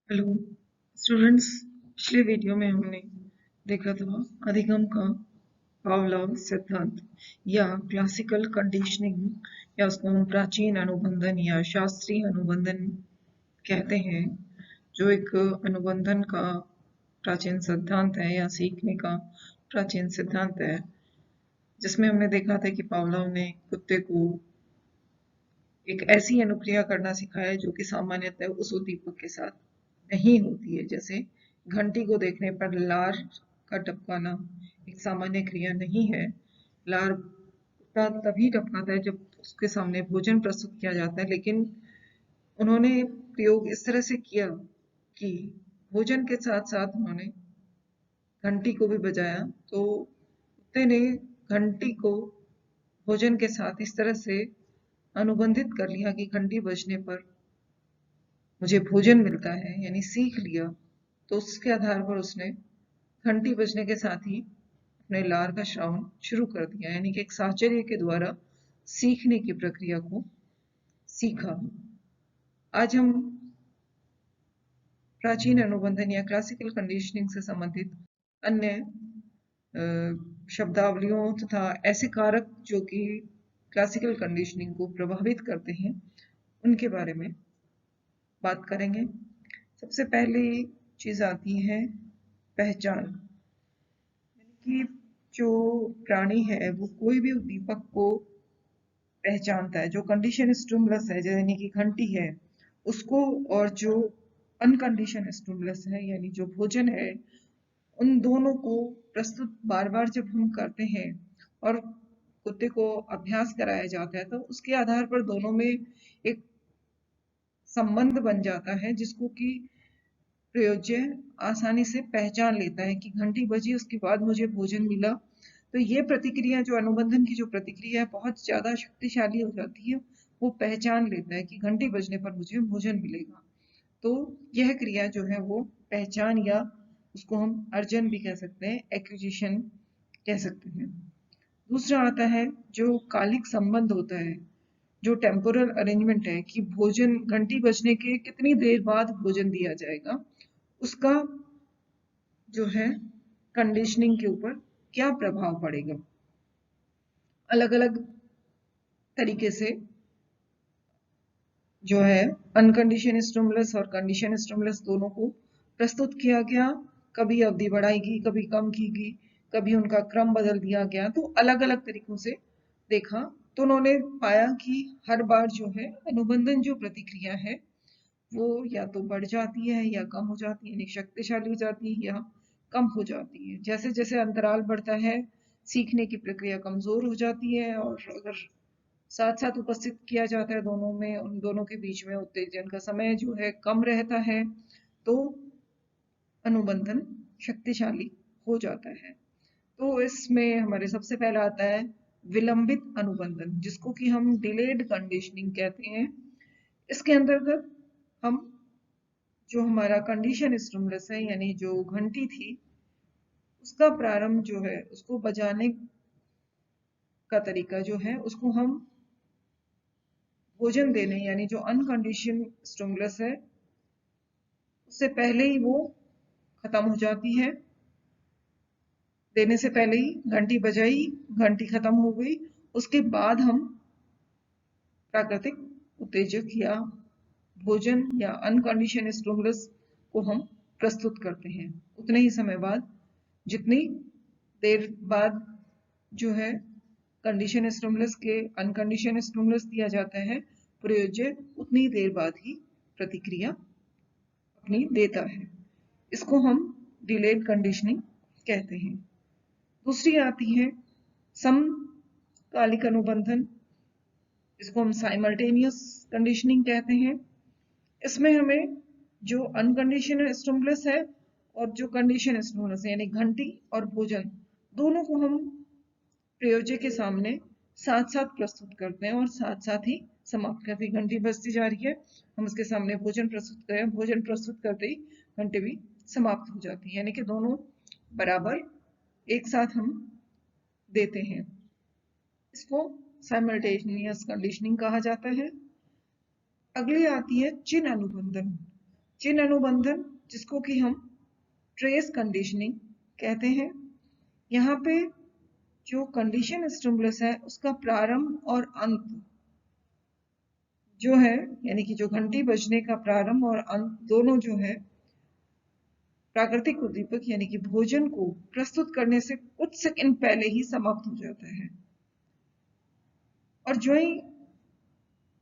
Hello students. पिछले video में हमने देखा था अधिगम का पावलोव सिद्धांत या क्लासिकल कंडीशनिंग या उसको हम प्राचीन अनुबंधन या शास्त्रीय अनुबंधन कहते हैं, जो एक अनुबंधन का प्राचीन सिद्धांत है या सीखने का प्राचीन सिद्धांत है, जिसमें हमने देखा था कि पावलोव ने कुत्ते को एक ऐसी अनुक्रिया करना सिखाया जो कि सामान्यतः उस उद्दीपक के साथ नहीं होती है। जैसे घंटी को देखने पर लार का टपकाना एक सामान्य क्रिया नहीं है। लार का तभी टपकाता है जब उसके सामने भोजन प्रस्तुत किया जाता है, लेकिन उन्होंने प्रयोग इस तरह से किया कि भोजन के साथ साथ उन्होंने घंटी को भी बजाया। तो कुत्ते ने घंटी को भोजन के साथ इस तरह से अनुबंधित कर लिया कि घंटी बजने पर मुझे भोजन मिलता है, यानी सीख लिया। तो उसके आधार पर उसने घंटी बजने के साथ ही अपने लार का श्रवण शुरू कर दिया, यानी कि एक साहचर्य के द्वारा सीखने की प्रक्रिया को सीखा। आज हम प्राचीन अनुबंधन या क्लासिकल कंडीशनिंग से संबंधित अन्य शब्दावलियों तथा ऐसे कारक जो कि क्लासिकल कंडीशनिंग को प्रभावित करते हैं, उनके बारे में बात करेंगे। सबसे पहली चीज आती है पहचान, कि जो प्राणी है वो कोई भी उद्दीपक को पहचानता है। जो कंडीशन स्टिमुलस है, यानी कि घंटी है, उसको, और जो अनकंडीशन स्टिमुलस है यानी जो भोजन है, उन दोनों को प्रस्तुत बार बार जब हम करते हैं और कुत्ते को अभ्यास कराया जाता है, तो उसके आधार पर दोनों में एक संबंध बन जाता है, जिसको कि प्रयोज्य आसानी से पहचान लेता है कि घंटी बजी, उसके बाद मुझे भोजन मिला। तो ये प्रतिक्रिया, जो अनुबंधन की जो प्रतिक्रिया है, बहुत ज्यादा शक्तिशाली हो जाती है। वो पहचान लेता है कि घंटी बजने पर मुझे भोजन मिलेगा। तो यह क्रिया जो है वो पहचान, या उसको हम अर्जन भी कह सकते हैं, एक्विजिशन कह सकते हैं। दूसरा आता है जो कालिक संबंध होता है, जो टेम्पोरल अरेंजमेंट है, कि भोजन घंटी बजने के कितनी देर बाद भोजन दिया जाएगा, उसका जो है कंडीशनिंग के ऊपर क्या प्रभाव पड़ेगा। अलग अलग तरीके से जो है अनकंडीशन स्टिमुलस और कंडीशन स्टिमुलस दोनों को प्रस्तुत किया गया। कभी अवधि बढ़ाई गई, कभी कम की गई, कभी उनका क्रम बदल दिया गया। तो अलग अलग तरीकों से देखा, तो उन्होंने पाया कि हर बार जो है अनुबंधन जो प्रतिक्रिया है वो या तो बढ़ जाती है या कम हो जाती है, यानी शक्तिशाली हो जाती है या कम हो जाती है। जैसे जैसे अंतराल बढ़ता है, सीखने की प्रक्रिया कमजोर हो जाती है, और अगर साथ साथ उपस्थित किया जाता है दोनों में, उन दोनों के बीच में उत्तेजन का समय जो है कम रहता है, तो अनुबंधन शक्तिशाली हो जाता है। तो इसमें हमारे सबसे पहला आता है विलंबित अनुबंधन, जिसको कि हम डिलेड कंडीशनिंग कहते हैं। इसके अंतर्गत हम जो हमारा कंडीशन स्टिमुलस है, यानी जो घंटी थी, उसका प्रारंभ जो है, उसको बजाने का तरीका जो है, उसको हम भोजन देने, यानी जो अनकंडीशन स्टिमुलस है, उससे पहले ही वो खत्म हो जाती है। देने से पहले ही घंटी बजाई, घंटी खत्म हो गई, उसके बाद हम प्राकृतिक उत्तेजक या भोजन या अनकंडीशन स्टिमुलस को हम प्रस्तुत करते हैं। उतने ही समय बाद, जितनी देर बाद जो है कंडीशन स्टिमुलस के अनकंडीशन स्टिमुलस दिया जाता है प्रयोज्य, उतनी देर बाद ही प्रतिक्रिया अपनी देता है। इसको हम डिलेड कंडीशनिंग कहते हैं। दूसरी आती है समकालिक अनुबंधन, इसको हम साइमल्टेनियस कंडीशनिंग कहते हैं। इसमें हमें जो अनकंडीशनल स्टिमुलस है और जो कंडीशन स्टिमुलस है, यानी घंटी और भोजन, दोनों को हम प्रयोज्य के सामने साथ साथ प्रस्तुत करते हैं और साथ साथ ही समाप्त करते हैं। घंटी बजती जा रही है, हम उसके सामने भोजन प्रस्तुत करें, भोजन प्रस्तुत करते ही घंटी भी समाप्त हो जाती है, यानी कि दोनों बराबर एक साथ हम देते हैं। इसको साइमल्टेनियस कंडीशनिंग कहा जाता है। अगली आती है चिन्ह अनुबंधन। चिन्ह अनुबंधन, जिसको कि हम ट्रेस कंडीशनिंग कहते हैं। यहाँ पे जो कंडीशन स्टिमुलस है उसका प्रारंभ और अंत जो है, यानी कि जो घंटी बजने का प्रारंभ और अंत दोनों जो है प्राकृतिक उद्दीपक यानी कि भोजन को प्रस्तुत करने से कुछ सेकंड पहले ही समाप्त हो जाता है। और जो ही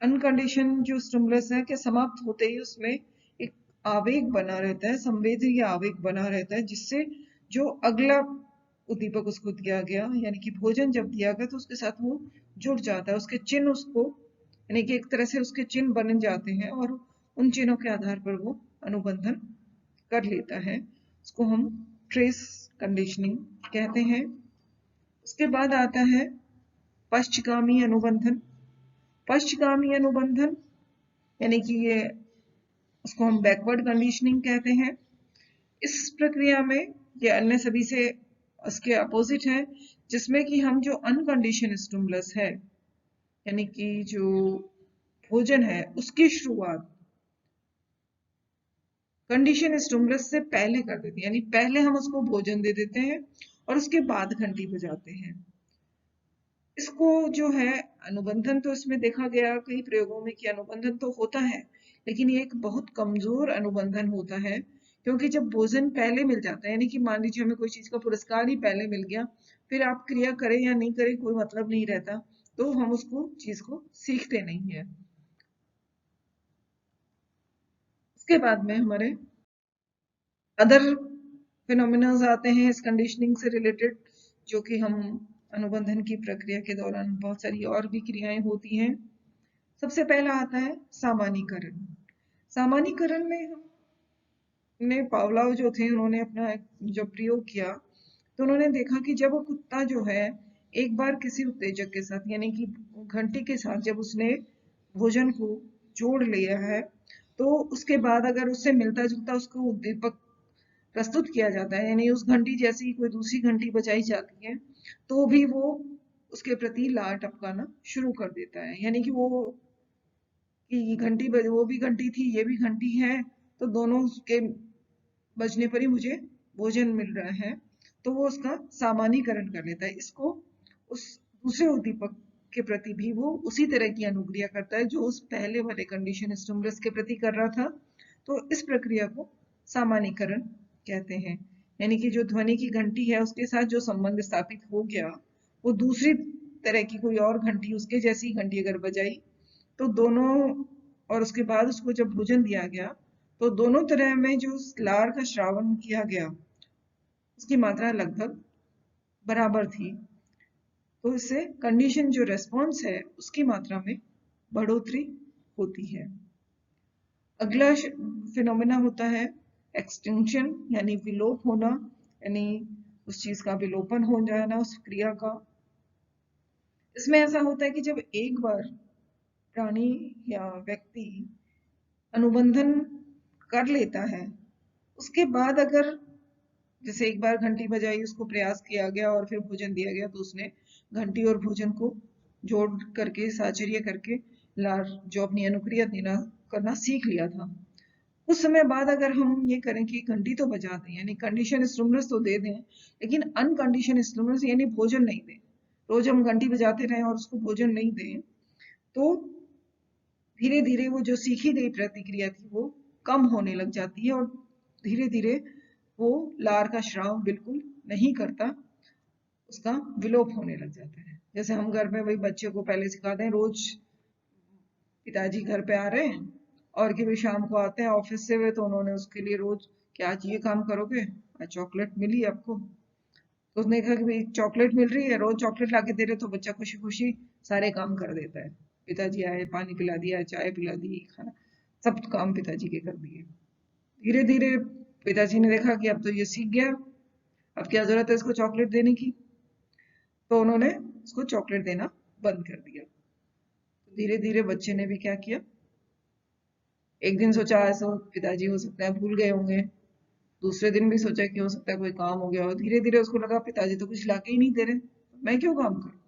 अनकंडीशन जो स्टिमुलस है कि समाप्त होते ही उसमें एक आवेग बना रहता है, संवेदी आवेग बना रहता है, जिससे जो अगला उद्दीपक उसको दिया गया यानी कि भोजन जब दिया गया तो उसके साथ वो जुड़ जाता है, उसके चिन्ह उसको यानी कि एक तरह से उसके चिन्ह बन जाते हैं और उन चिन्हों के आधार पर वो अनुबंधन कर लेता है। उसको हम ट्रेस कंडीशनिंग कहते हैं। उसके बाद आता है पश्चगामी अनुबंधन। पश्चगामी अनुबंधन यानी कि ये उसको हम बैकवर्ड कंडीशनिंग कहते हैं। इस प्रक्रिया में ये अन्य सभी से उसके अपोजिट है, जिसमें कि हम जो अनकंडीशन स्टिमुलस है यानी कि जो भोजन है उसकी शुरुआत कंडीशन स्टिमुलस से पहले कर देते हैं, यानी पहले हम उसको भोजन दे देते हैं और उसके बाद घंटी बजाते हैं। इसको जो है अनुबंधन, तो इसमें देखा गया कई प्रयोगों में कि अनुबंधन तो होता है, लेकिन ये एक बहुत कमजोर अनुबंधन होता है, क्योंकि जब भोजन पहले मिल जाता है, यानी कि मान लीजिए हमें कोई चीज का पुरस्कार ही पहले मिल गया, फिर आप क्रिया करें या नहीं करें कोई मतलब नहीं रहता, तो हम उसको चीज को सीखते नहीं है। उसके बाद में हमारे अदर फिनोमिनाज आते हैं इस कंडीशनिंग से रिलेटेड, जो कि हम अनुबंधन की प्रक्रिया के दौरान बहुत सारी और भी क्रियाएं होती हैं। सबसे पहला आता है सामान्यीकरण। सामान्यीकरण में हमने पावलोव जो थे उन्होंने अपना जब प्रयोग किया तो उन्होंने देखा कि जब वो कुत्ता जो है एक बार किसी उत्तेजक के साथ यानी कि घंटी के साथ जब उसने भोजन को जोड़ लिया है, तो उसके बाद अगर उससे मिलता जुलता उसको उद्दीपक प्रस्तुत किया जाता है, यानी उस घंटी जैसी कोई दूसरी घंटी बजाई जाती है, तो भी वो उसके प्रति लार टपकाना शुरू कर देता है, यानी कि वो कि घंटी वो भी घंटी थी ये भी घंटी है, तो दोनों के बजने पर ही मुझे भोजन मिल रहा है, तो वो उसका सामान्यीकरण कर लेता है। इसको उस दूसरे उद्दीपक के प्रति भी वो उसी तरह की अनुक्रिया करता है जो उस पहले वाले कंडीशन स्टिमुलस के प्रति कर रहा था। तो इस प्रक्रिया को सामान्यीकरण कहते हैं, यानी कि जो ध्वनि की घंटी है उसके साथ जो संबंध स्थापित हो गया, वो दूसरी तरह की कोई और घंटी उसके जैसी घंटी अगर बजाई तो दोनों, और उसके बाद उसको जब भोजन दिया गया तो दोनों तरह में जो लार का श्रावण किया गया उसकी मात्रा लगभग बराबर थी, तो इससे कंडीशन जो रेस्पॉन्स है उसकी मात्रा में बढ़ोतरी होती है। अगला फिनोमेना होता है एक्सटिंक्शन, यानी विलोप होना, यानी उस चीज का विलोपन हो जाना उस क्रिया का। इसमें ऐसा होता है कि जब एक बार प्राणी या व्यक्ति अनुबंधन कर लेता है, उसके बाद अगर जैसे एक बार घंटी बजाई उसको प्रयास किया गया और फिर भोजन दिया गया, तो उसने घंटी और भोजन को जोड़ करके साचर्य करके लार जो अपनी अनुक्रिया देना करना सीख लिया था। उस समय बाद अगर हम ये करें कि घंटी तो बजा दें यानी कंडीशन स्टिमुलस तो दे दें, लेकिन अनकंडीशन स्टिमुलस यानी भोजन नहीं दें, रोज हम घंटी बजाते रहें और उसको भोजन नहीं दें, तो धीरे धीरे वो जो सीखी गई प्रतिक्रिया थी वो कम होने लग जाती है और धीरे धीरे वो लार का श्राव बिल्कुल नहीं करता, उसका विलोप होने लग जाता है। जैसे हम घर में वही बच्चे को पहले सिखाते हैं, रोज पिताजी घर पे आ रहे हैं और कि भाई शाम को आते हैं ऑफिस से हुए, तो उन्होंने उसके लिए रोज कि आज ये काम करोगे, आज चॉकलेट मिली आपको, तो उसने कहा कि भाई चॉकलेट मिल रही है, रोज चॉकलेट लाके दे रहे, तो बच्चा खुशी खुशी सारे काम कर देता है। पिताजी आए, पानी पिला दिया, चाय पिला दी, खाना, सब काम पिताजी के कर दिए। धीरे धीरे पिताजी ने देखा कि अब तो ये सीख गया, अब क्या जरूरत है इसको चॉकलेट देने की, तो उन्होंने उसको चॉकलेट देना बंद कर दिया। धीरे धीरे बच्चे ने भी क्या किया, एक दिन सोचा ऐसा पिताजी हो सकता है भूल गए होंगे, दूसरे दिन भी सोचा कि हो सकता है कोई काम हो गया हो, धीरे धीरे उसको लगा पिताजी तो कुछ लाके ही नहीं दे रहे, मैं क्यों काम करूं,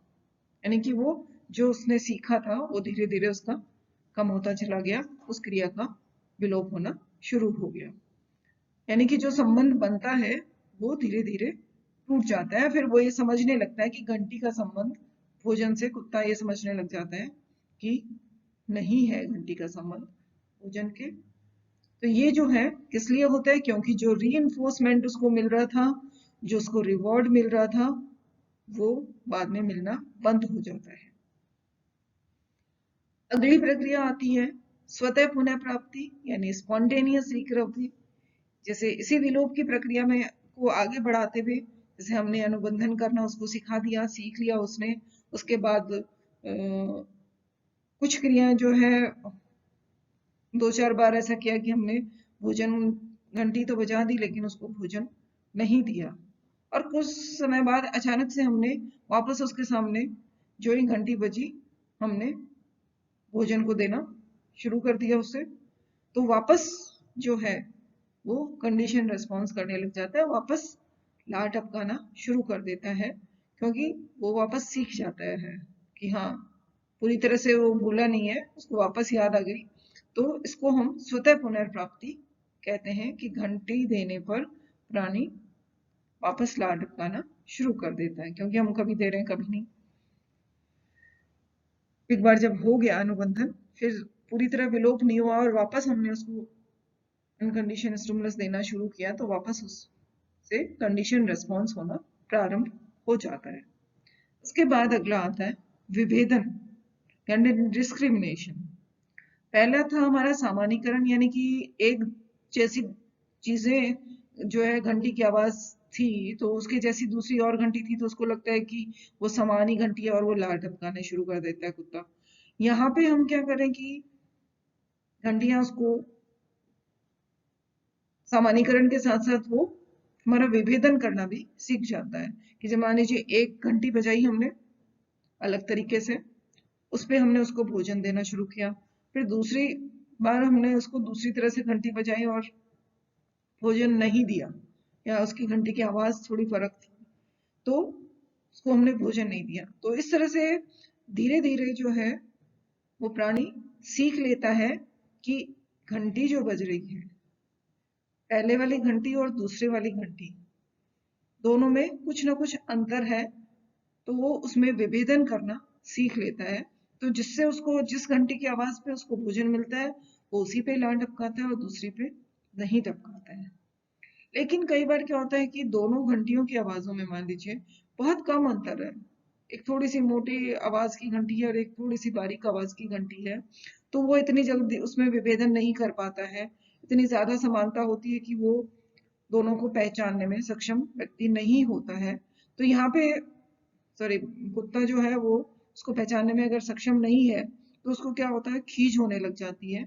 यानी कि वो जो उसने सीखा था वो धीरे धीरे उसका कम होता चला गया, उस क्रिया का विलोप होना शुरू हो गया। यानी कि जो संबंध बनता है वो धीरे धीरे टूट जाता है। फिर वो ये समझने लगता है कि घंटी का संबंध भोजन से, कुत्ता ये समझने लग जाता है कि नहीं है घंटी का संबंध भोजन के। तो ये जो है किस लिए होता है? क्योंकि जो रीइंफोर्समेंट उसको मिल रहा था, जो उसको रिवॉर्ड मिल रहा था, वो बाद में मिलना बंद हो जाता है। अगली प्रक्रिया आती है स्वतः पुनः प्राप्ति, यानी स्पॉन्टेनियस रिकवरी। जैसे इसी विलोप की प्रक्रिया में को आगे बढ़ाते हुए, जैसे हमने अनुबंधन करना उसको सिखा दिया, सीख लिया उसने, उसके बाद कुछ क्रियाएं जो है 2-4 बार ऐसा किया कि हमने भोजन, घंटी तो बजा दी लेकिन उसको भोजन नहीं दिया, और कुछ समय बाद अचानक से हमने वापस उसके सामने जो ही घंटी बजी हमने भोजन को देना शुरू कर दिया उसे, तो वापस जो है वो कंडीशन रेस्पॉन्स करने लग जाता है, वापस लार टपकाना शुरू कर देता है, क्योंकि वो वापस सीख जाता है कि हाँ, पूरी तरह से वो भूला नहीं है, उसको वापस याद आ गई। तो इसको हम स्वतः पुनर्प्राप्ति कहते हैं कि घंटी देने पर प्राणी वापस लार टपकाना शुरू कर देता है, क्योंकि हम कभी दे रहे हैं कभी नहीं। एक बार जब हो गया अनुबंधन, फिर पूरी तरह विलोप नहीं हुआ और वापस हमने उसको अनकंडीशन स्टिमुलस देना शुरू किया, तो वापस उससे कंडीशन रेस्पॉन्स होना प्रारंभ हो जाता है। उसके बाद अगला आता है विभेदन यानी डिस्क्रिमिनेशन। पहला था हमारा सामान्यीकरण, यानी कि एक जैसी चीजें जो है, घंटी की आवाज थी तो उसके जैसी दूसरी और घंटी थी तो उसको लगता है कि वो समान ही घंटी है और वो लार टपकाने शुरू कर देता है कुत्ता। यहाँ पे हम क्या करें कि घंटियां उसको सामान्यीकरण के साथ साथ वो हमारा विभेदन करना भी सीख जाता है, कि जब मान लीजिए एक घंटी बजाई हमने अलग तरीके से, उस पे हमने उसको भोजन देना शुरू किया, फिर दूसरी बार हमने उसको दूसरी तरह से घंटी बजाई और भोजन नहीं दिया, या उसकी घंटी की आवाज थोड़ी फर्क थी तो उसको हमने भोजन नहीं दिया। तो इस तरह से धीरे धीरे जो है वो प्राणी सीख लेता है कि घंटी जो बज रही है, पहले वाली घंटी और दूसरे वाली घंटी, दोनों में कुछ ना कुछ अंतर है, तो वो उसमें विभेदन करना सीख लेता है। तो जिससे उसको जिस घंटी की आवाज पे उसको भोजन मिलता है वो उसी पे लार टपकाता है और दूसरी पे नहीं टपकाता है। लेकिन कई बार क्या होता है कि दोनों घंटियों की आवाजों में मान लीजिए बहुत कम अंतर है, एक थोड़ी सी मोटी आवाज की घंटी है और एक थोड़ी सी बारीक आवाज की घंटी है, तो वो इतनी जल्दी उसमें विभेदन नहीं कर पाता है, इतनी ज्यादा समानता होती है कि वो दोनों को पहचानने में सक्षम व्यक्ति नहीं होता है। तो यहाँ पे सॉरी, कुत्ता जो है वो उसको पहचानने में अगर सक्षम नहीं है तो उसको क्या होता है, खीज होने लग जाती है।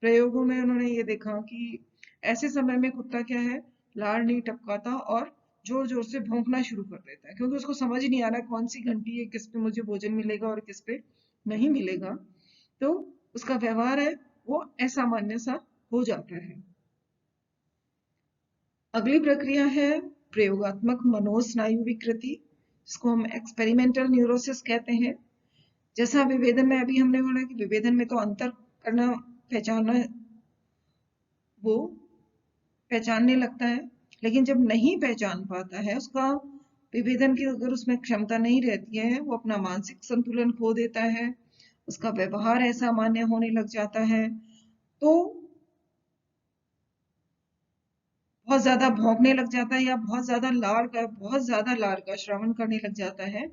प्रयोगों में उन्होंने ये देखा कि ऐसे समय में कुत्ता क्या है, लार नहीं टपकाता और जोर जोर से भौंकना शुरू कर देता है, क्योंकि उसको समझ नहीं आ रहा कौन सी घंटी है, किस पे मुझे भोजन मिलेगा और किस पे नहीं मिलेगा। तो उसका व्यवहार है वो असामान्य सा हो जाता है। अगली प्रक्रिया है प्रयोगात्मक मनोस्नायु विकृति, जिसको हम एक्सपेरिमेंटल न्यूरोसिस कहते हैं। जैसा विभेदन में अभी हमने बोला कि विभेदन में तो अंतर करना, पहचानना, वो पहचानने लगता है, लेकिन जब नहीं पहचान पाता है, उसका विभेदन की अगर उसमें क्षमता नहीं रहती है, वो अपना मानसिक संतुलन खो देता है, उसका व्यवहार असामान्य होने लग जाता है, तो बहुत ज्यादा भौंकने लग जाता है या बहुत ज्यादा लार का श्रवण करने लग जाता है।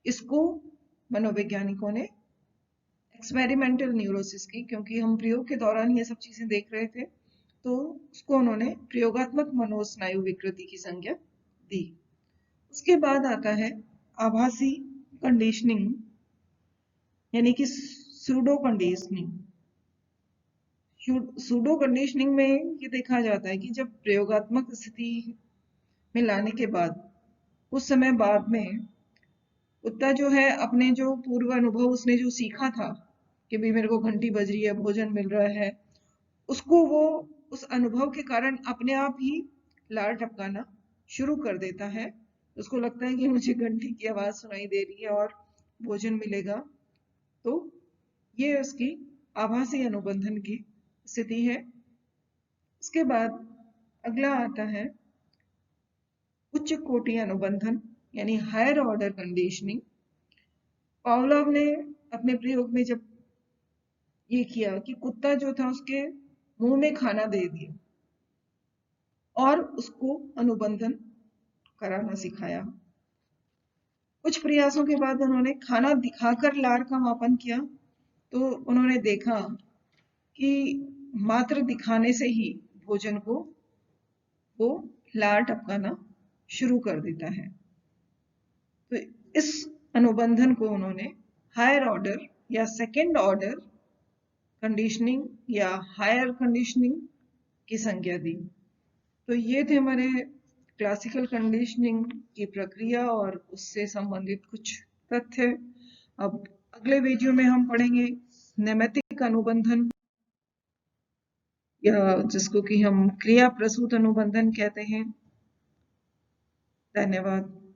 इसको मनोवैज्ञानिकों ने एक्सपेरिमेंटल न्यूरोसिस की, क्योंकि हम प्रयोग के दौरान ये सब चीजें देख रहे थे, तो उसको उन्होंने प्रयोगात्मक मनोस्नायु विकृति की संज्ञा दी। उसके बाद आता है आभासी कंडीशनिंग, यानी कि सूडो कंडीशनिंग। सूडो कंडीशनिंग में ये देखा जाता है कि जब प्रयोगात्मक स्थिति में लाने के बाद कुछ समय बाद में कुत्ता जो है अपने जो पूर्व अनुभव उसने जो सीखा था कि भी मेरे को घंटी बज रही है, भोजन मिल रहा है, उसको वो उस अनुभव के कारण अपने आप ही लार टपकाना शुरू कर देता है। उसको लगता है कि मुझे घंटी की आवाज सुनाई दे रही है और भोजन मिलेगा। तो ये उसकी आभासी अनुबंधन की स्थिति है। उसके बाद अगला आता है उच्च कोटि अनुबंधन यानी हायर ऑर्डर कंडीशनिंग। पावलोव ने अपने प्रयोग में जब ये किया कि कुत्ता जो था उसके मुंह में खाना दे दिया और उसको अनुबंधन कराना सिखाया। कुछ प्रयासों के बाद उन्होंने खाना दिखाकर लार का मापन किया, तो उन्होंने देखा कि मात्र दिखाने से ही भोजन को वो लार टपकाना शुरू कर देता है। तो इस अनुबंधन को उन्होंने हायर ऑर्डर या सेकेंड ऑर्डर कंडीशनिंग या हायर कंडीशनिंग की संज्ञा दी। तो ये थे हमारे क्लासिकल कंडीशनिंग की प्रक्रिया और उससे संबंधित कुछ तथ्य। अब अगले वीडियो में हम पढ़ेंगे नैमित्तिक अनुबंधन या जिसको कि हम क्रिया प्रसूत अनुबंधन कहते हैं। धन्यवाद।